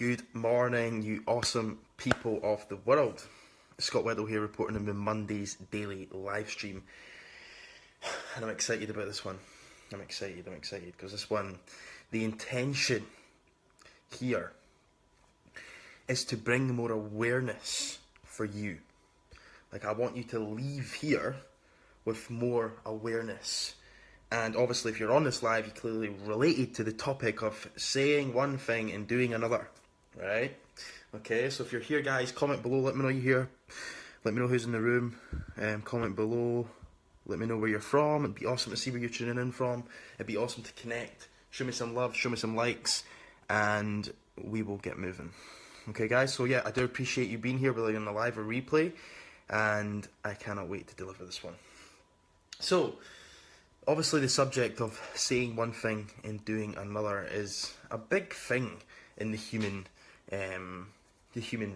Good morning, you awesome people of the world. Scott Weddell here, reporting on the Monday's daily live stream. And I'm excited about this one. I'm excited because this one, the intention here is to bring more awareness for you. Like, I want you to leave here with more awareness. And obviously, if you're on this live, you clearly related to the topic of saying one thing and doing another, right? Okay, so if you're here, guys, comment below, let me know you're here. Let me know who's in the room. Comment below, let me know where you're from. It'd be awesome to see where you're tuning in from. It'd be awesome to connect. Show me some love, show me some likes, and we will get moving. Okay, guys, so yeah, I do appreciate you being here, whether you're on the live or replay, and I cannot wait to deliver this one. So, obviously the subject of saying one thing and doing another is a big thing in the human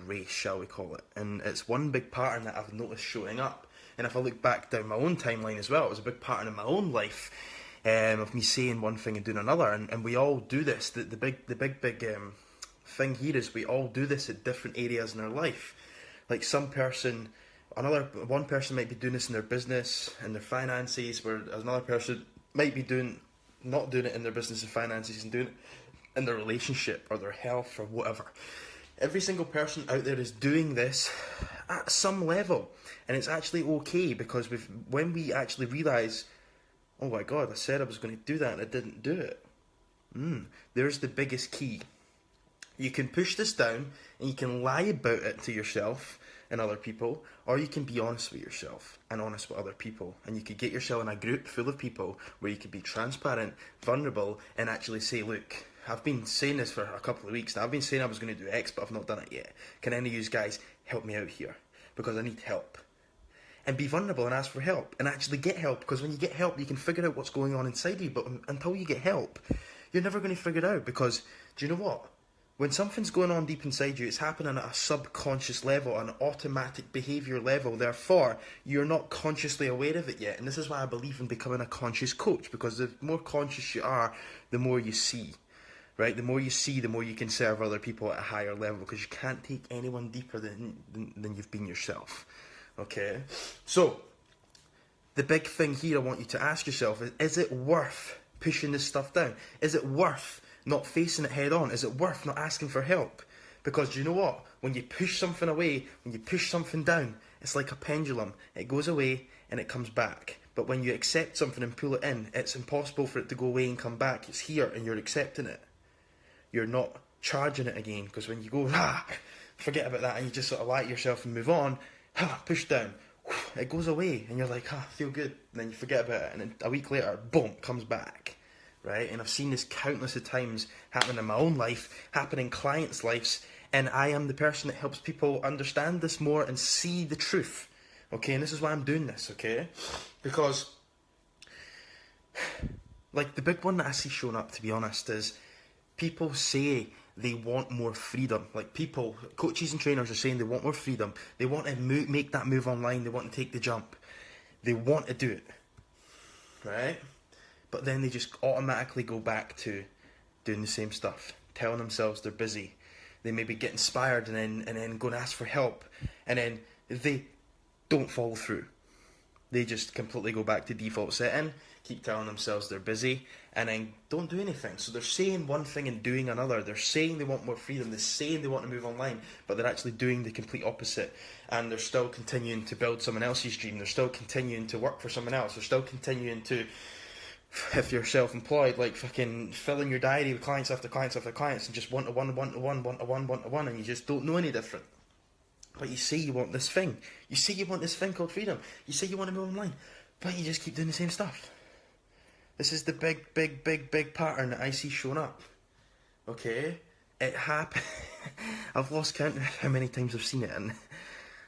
race, shall we call it. And it's one big pattern that I've noticed showing up. And if I look back down my own timeline as well, it was a big pattern in my own life of me saying one thing and doing another. And we all do this. The big thing here is we all do this at different areas in our life. Like one person might be doing this in their business and their finances, where another person might be not doing it in their business and finances and doing it in their relationship or their health or whatever. Every single person out there is doing this at some level, and it's actually okay, because when we actually realise, oh my God, I said I was going to do that and I didn't do it. There's the biggest key. You can push this down and you can lie about it to yourself and other people, or you can be honest with yourself and honest with other people, and you could get yourself in a group full of people where you could be transparent, vulnerable, and actually say, look, I've been saying this for a couple of weeks now. I've been saying I was going to do X, but I've not done it yet. Can any of you guys help me out here? Because I need help. And be vulnerable and ask for help, and actually get help, because when you get help, you can figure out what's going on inside you. But until you get help, you're never going to figure it out, because do you know what? When something's going on deep inside you, it's happening at a subconscious level, an automatic behaviour level. Therefore, you're not consciously aware of it yet. And this is why I believe in becoming a conscious coach, because the more conscious you are, the more you see. Right? The more you see, the more you can serve other people at a higher level, because you can't take anyone deeper than you've been yourself. Okay? So, the big thing here I want you to ask yourself is it worth pushing this stuff down? Is it worth not facing it head on? Is it worth not asking for help? Because do you know what? When you push something away, when you push something down, it's like a pendulum. It goes away and it comes back. But when you accept something and pull it in, it's impossible for it to go away and come back. It's here and you're accepting it. You're not charging it again, because when you go, forget about that, and you just sort of lie to yourself and move on, push down, it goes away, and you're like, feel good, and then you forget about it, and then a week later, boom, it comes back. Right? And I've seen this countless of times happen in my own life, happen in clients' lives, and I am the person that helps people understand this more and see the truth. Okay, and this is why I'm doing this, okay? Because, like, the big one that I see showing up, to be honest, is people say they want more freedom. Like, people, coaches and trainers are saying they want more freedom. They want to make that move online. They want to take the jump. They want to do it. Right? But then they just automatically go back to doing the same stuff, telling themselves they're busy. They maybe get inspired and then go and ask for help, and then they don't follow through. They just completely go back to default setting, keep telling themselves they're busy, and then don't do anything. So they're saying one thing and doing another. They're saying they want more freedom. They're saying they want to move online, but they're actually doing the complete opposite. And they're still continuing to build someone else's dream. They're still continuing to work for someone else. They're still continuing to, if you're self-employed, like fucking filling your diary with clients after clients after clients, and just one-to-one, and you just don't know any different. But you say you want this thing. You say you want this thing called freedom. You say you want to move online, but you just keep doing the same stuff. This is the big pattern that I see showing up. Okay? It happened. I've lost count of how many times I've seen it, and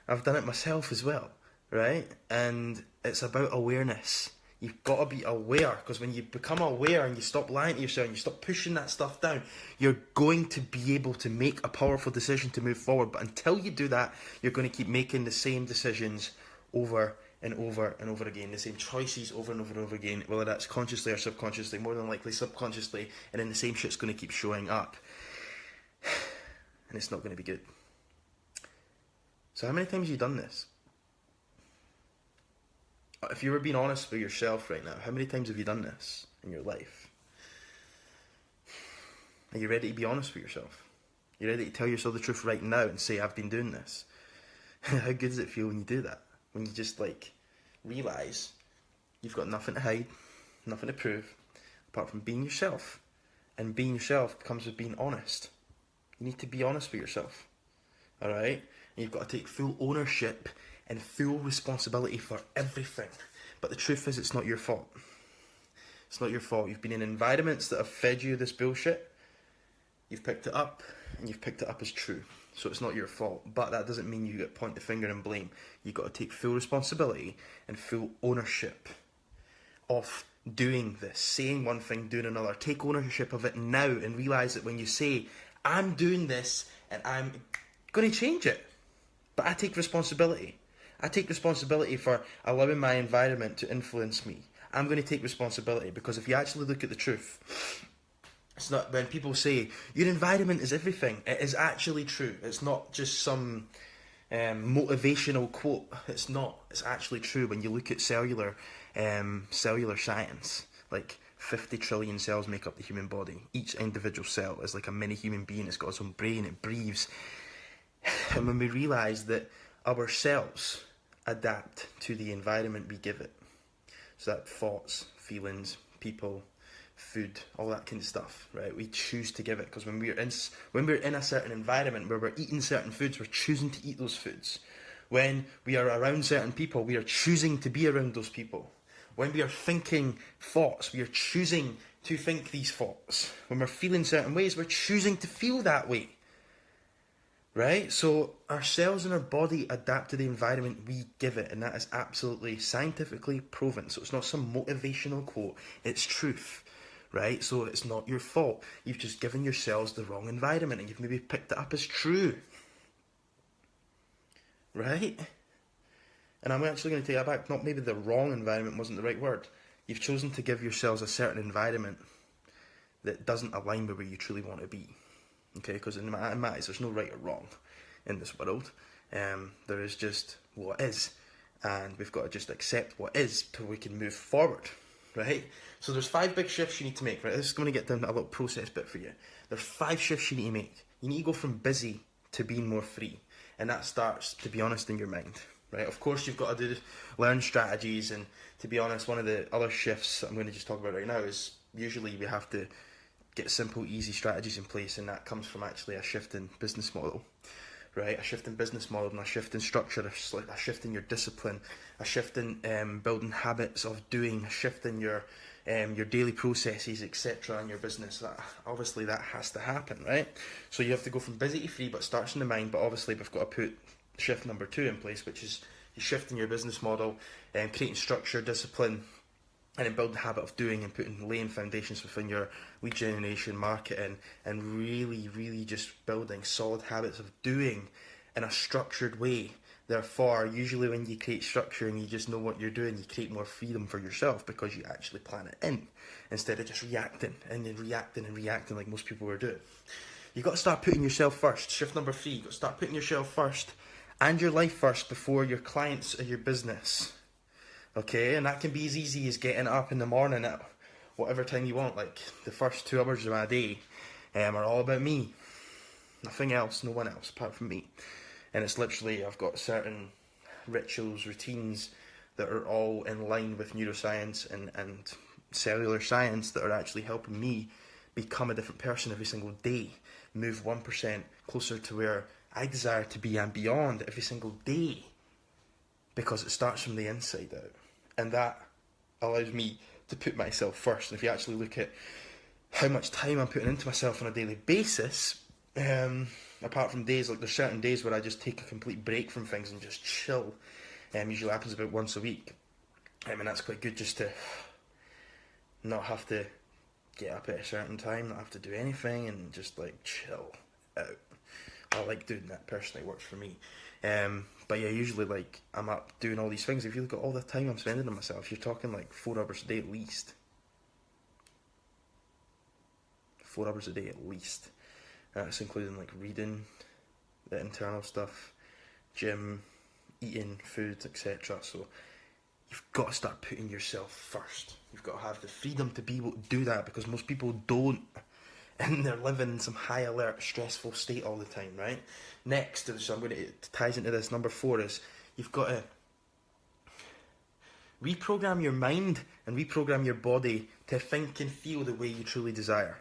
I've done it myself as well, right? And it's about awareness. You've got to be aware, because when you become aware and you stop lying to yourself and you stop pushing that stuff down, you're going to be able to make a powerful decision to move forward. But until you do that, you're going to keep making the same decisions over and over and over again, the same choices over and over and over again, whether that's consciously or subconsciously, more than likely subconsciously, and then the same shit's going to keep showing up. and it's not going to be good. So how many times have you done this? If you were being honest with yourself right now, how many times have you done this in your life? Are you ready to be honest with yourself? Are you ready to tell yourself the truth right now and say, I've been doing this? How good does it feel when you do that? When you just realise you've got nothing to hide, nothing to prove, apart from being yourself. And being yourself comes with being honest. You need to be honest with yourself. Alright? And you've got to take full ownership and full responsibility for everything. But the truth is, it's not your fault. It's not your fault. You've been in environments that have fed you this bullshit. You've picked it up, and you've picked it up as true. So it's not your fault. But that doesn't mean you get point the finger and blame. You've got to take full responsibility and full ownership of doing this. Saying one thing, doing another. Take ownership of it now and realise that when you say, I'm doing this and I'm going to change it. But I take responsibility. I take responsibility for allowing my environment to influence me. I'm going to take responsibility, because if you actually look at the truth, it's not when people say your environment is everything. It is actually true. It's not just some motivational quote. It's not. It's actually true when you look at cellular science. 50 trillion cells make up the human body. Each individual cell is like a mini human being. It's got its own brain. It breathes. And when we realise that our cells adapt to the environment we give it, so that thoughts, feelings, people, food, all that kind of stuff, right? We choose to give it, because when we're in a certain environment where we're eating certain foods, we're choosing to eat those foods. When we are around certain people, we are choosing to be around those people. When we are thinking thoughts, we are choosing to think these thoughts. When we're feeling certain ways, we're choosing to feel that way. Right? So our cells in our body adapt to the environment we give it, and that is absolutely scientifically proven. So it's not some motivational quote, it's truth. Right? So it's not your fault. You've just given your cells the wrong environment, and you've maybe picked it up as true. Right? And I'm actually going to take that back. Not maybe the wrong environment wasn't the right word. You've chosen to give yourselves a certain environment that doesn't align with where you truly want to be. Okay, because in my eyes, there's no right or wrong in this world. There is just what is, and we've got to just accept what is till we can move forward, right? So there's 5 big shifts you need to make, right? This is going to get down to a little process bit for you. There's 5 shifts you need to make. You need to go from busy to being more free, and that starts, to be honest, in your mind, right? Of course, you've got to learn strategies, and to be honest, one of the other shifts I'm going to just talk about right now is usually we have to get simple, easy strategies in place, and that comes from actually a shift in business model, right? A shift in business model and a shift in structure, a shift in your discipline, a shift in building habits of doing, a shift in your daily processes, etc. in your business. Obviously that has to happen, right? So you have to go from busy to free, but it starts in the mind. But obviously we've got to put shift number 2 in place, which is shifting your business model and creating structure, discipline, and then building the habit of doing and laying foundations within your lead generation, marketing, and really just building solid habits of doing in a structured way. Therefore, usually when you create structure and you just know what you're doing, you create more freedom for yourself because you actually plan it in, instead of just reacting and then reacting like most people are doing. You've got to start putting yourself first. Shift number 3, you've got to start putting yourself first and your life first before your clients or your business. Okay, and that can be as easy as getting up in the morning at whatever time you want. Like the first 2 hours of my day are all about me. Nothing else, no one else apart from me. And it's literally, I've got certain rituals, routines that are all in line with neuroscience and cellular science that are actually helping me become a different person every single day. Move 1% closer to where I desire to be and beyond every single day. Because it starts from the inside out. And that allows me to put myself first. And if you actually look at how much time I'm putting into myself on a daily basis, apart from days, like there's certain days where I just take a complete break from things and just chill. Usually happens about once a week. And that's quite good, just to not have to get up at a certain time, not have to do anything, and just chill out. I like doing that personally, it works for me. But yeah, usually I'm up doing all these things. If you look at all the time I'm spending on myself, you're talking 4 hours a day at least. 4 hours a day at least. That's including like reading, the internal stuff, gym, eating, food, etc. So you've got to start putting yourself first. You've got to have the freedom to be able to do that, because most people don't, and they're living in some high alert, stressful state all the time, right? Next, so I'm going to, it ties into this, number 4 is you've got to reprogram your mind and reprogram your body to think and feel the way you truly desire.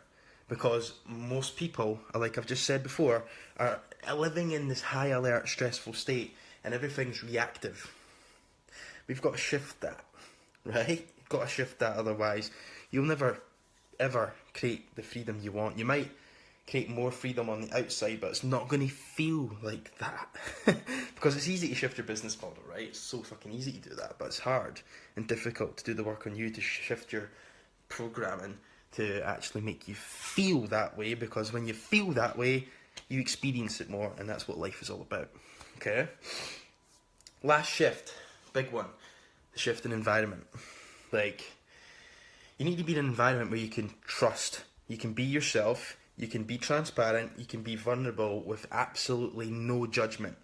Because most people, like I've just said before, are living in this high alert, stressful state, and everything's reactive. We've got to shift that, right? You've got to shift that, otherwise you'll never, ever create the freedom you want. You might create more freedom on the outside, but it's not going to feel like that. Because it's easy to shift your business model, right? It's so fucking easy to do that, but it's hard and difficult to do the work on you to shift your programming to actually make you feel that way, because when you feel that way, you experience it more, and that's what life is all about. Okay? Last shift, big one, the shift in environment. Like, you need to be in an environment where you can trust, you can be yourself, you can be transparent, you can be vulnerable with absolutely no judgment.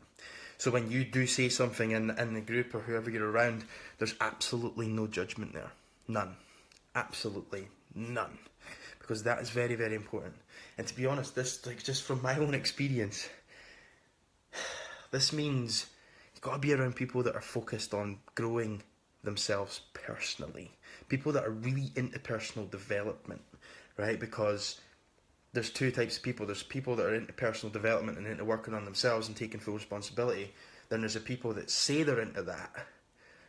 So when you do say something in the group or whoever you're around, there's absolutely no judgment there. None. Absolutely none. Because that is very, very important. And to be honest, this, like, just from my own experience, this means you've got to be around people that are focused on growing themselves personally. People that are really into personal development, right? Because there's two types of people. There's people that are into personal development and into working on themselves and taking full responsibility. Then there's the people that say they're into that,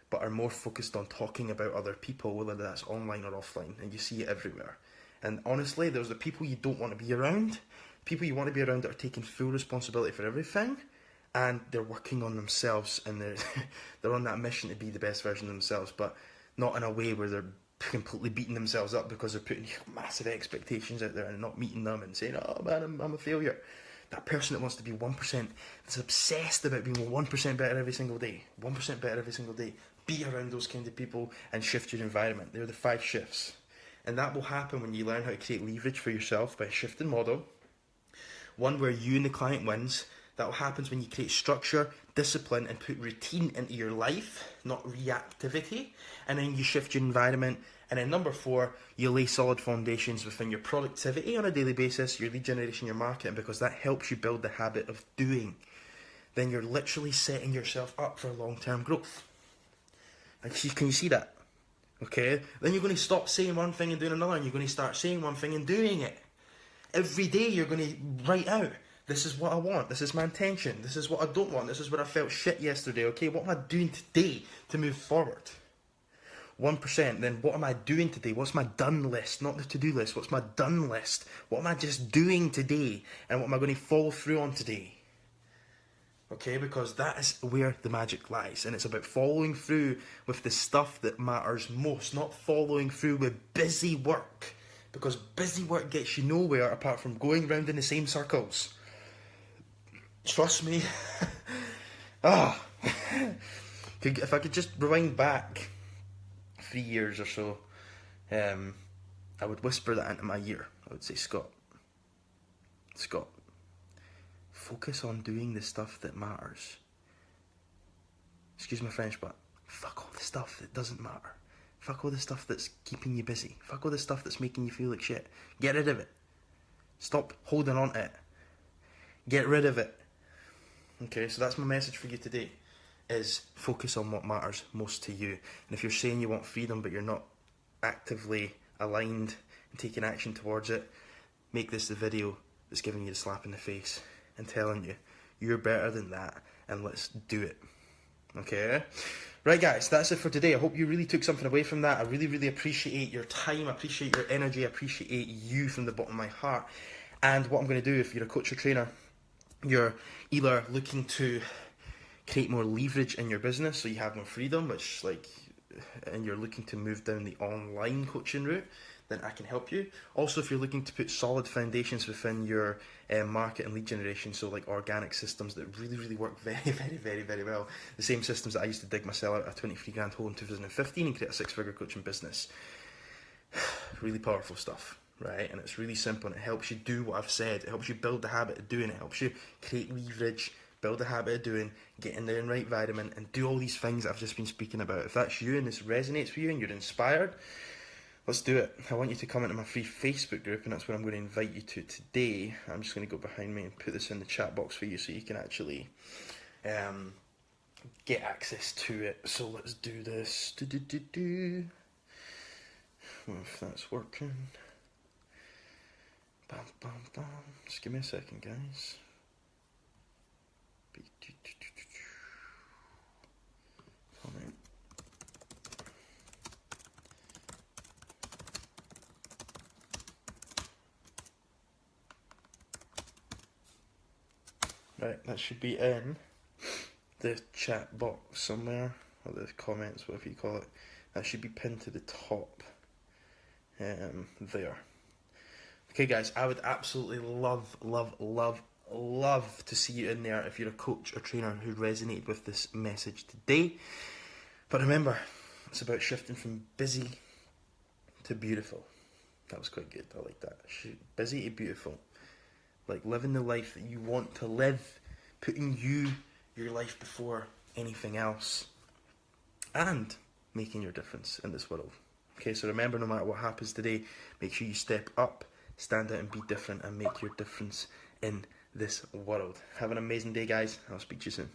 but are more focused on talking about other people, whether that's online or offline, and you see it everywhere. And honestly, there's the people you don't want to be around. People you want to be around that are taking full responsibility for everything, and they're working on themselves, and they're on that mission to be the best version of themselves, but not in a way where they're completely beating themselves up because they're putting massive expectations out there and not meeting them and saying, oh man, I'm a failure. That person that wants to be 1%, that's obsessed about being 1% better every single day, 1% better every single day. Be around those kind of people and shift your environment. They're the 5 shifts. And that will happen when you learn how to create leverage for yourself by a shifting model. One where you and the client wins. That will happen when you create structure, discipline, and put routine into your life, not reactivity. And then you shift your environment. And then number 4, you lay solid foundations within your productivity on a daily basis, your lead generation, your marketing, because that helps you build the habit of doing. Then you're literally setting yourself up for long-term growth. Can you see that? Okay? Then you're going to stop saying one thing and doing another, and you're going to start saying one thing and doing it. Every day you're going to write out, this is what I want, this is my intention, this is what I don't want, this is where I felt shit yesterday, okay? What am I doing today to move forward? 1%, then what am I doing today? What's my done list? Not the to-do list, what's my done list? What am I just doing today? And what am I going to follow through on today? Okay, because that is where the magic lies. And it's about following through with the stuff that matters most, not following through with busy work. Because busy work gets you nowhere apart from going round in the same circles. Trust me. If I could just rewind back 3 years or so, I would whisper that into my ear. I would say, Scott, focus on doing the stuff that matters. Excuse my French, but fuck all the stuff that doesn't matter. Fuck all the stuff that's keeping you busy. Fuck all the stuff that's making you feel like shit. Get rid of it. Stop holding on to it. Get rid of it. Okay, so that's my message for you today, is focus on what matters most to you. And if you're saying you want freedom but you're not actively aligned and taking action towards it, make this the video that's giving you the slap in the face and telling you, you're better than that, and let's do it. Okay? Right guys, that's it for today. I hope you really took something away from that. I really, really appreciate your time. I appreciate your energy. I appreciate you from the bottom of my heart. And what I'm going to do, if you're a coach or trainer, you're either looking to create more leverage in your business so you have more freedom, and you're looking to move down the online coaching route, then I can help you. Also, if you're looking to put solid foundations within your market and lead generation, so like organic systems that really, really work very, very, very, very well. The same systems that I used to dig myself out a 23 grand hole in 2015 and create a 6-figure coaching business. Really powerful stuff, right? And it's really simple, and it helps you do what I've said. It helps you build the habit of doing it. It helps you create leverage, build the habit of doing, get in the right environment, and do all these things that I've just been speaking about. If that's you and this resonates with you and you're inspired, let's do it. I want you to come into my free Facebook group, and that's what I'm going to invite you to today. I'm just going to go behind me and put this in the chat box for you so you can actually get access to it. So let's do this. Well, if that's working. Bam, bam, bam. Just give me a second, guys. Comment. Right, that should be in the chat box somewhere, or the comments, whatever you call it. That should be pinned to the top. There. Okay, guys, I would absolutely love to see you in there if you're a coach or trainer who resonated with this message today. But remember, it's about shifting from busy to beautiful. That was quite good. I like that. Busy to beautiful. Like living the life that you want to live, putting your life before anything else, and making your difference in this world. Okay, so remember, no matter what happens today, make sure you step up, stand out and be different, and make your difference in this world. Have an amazing day, guys. I'll speak to you soon.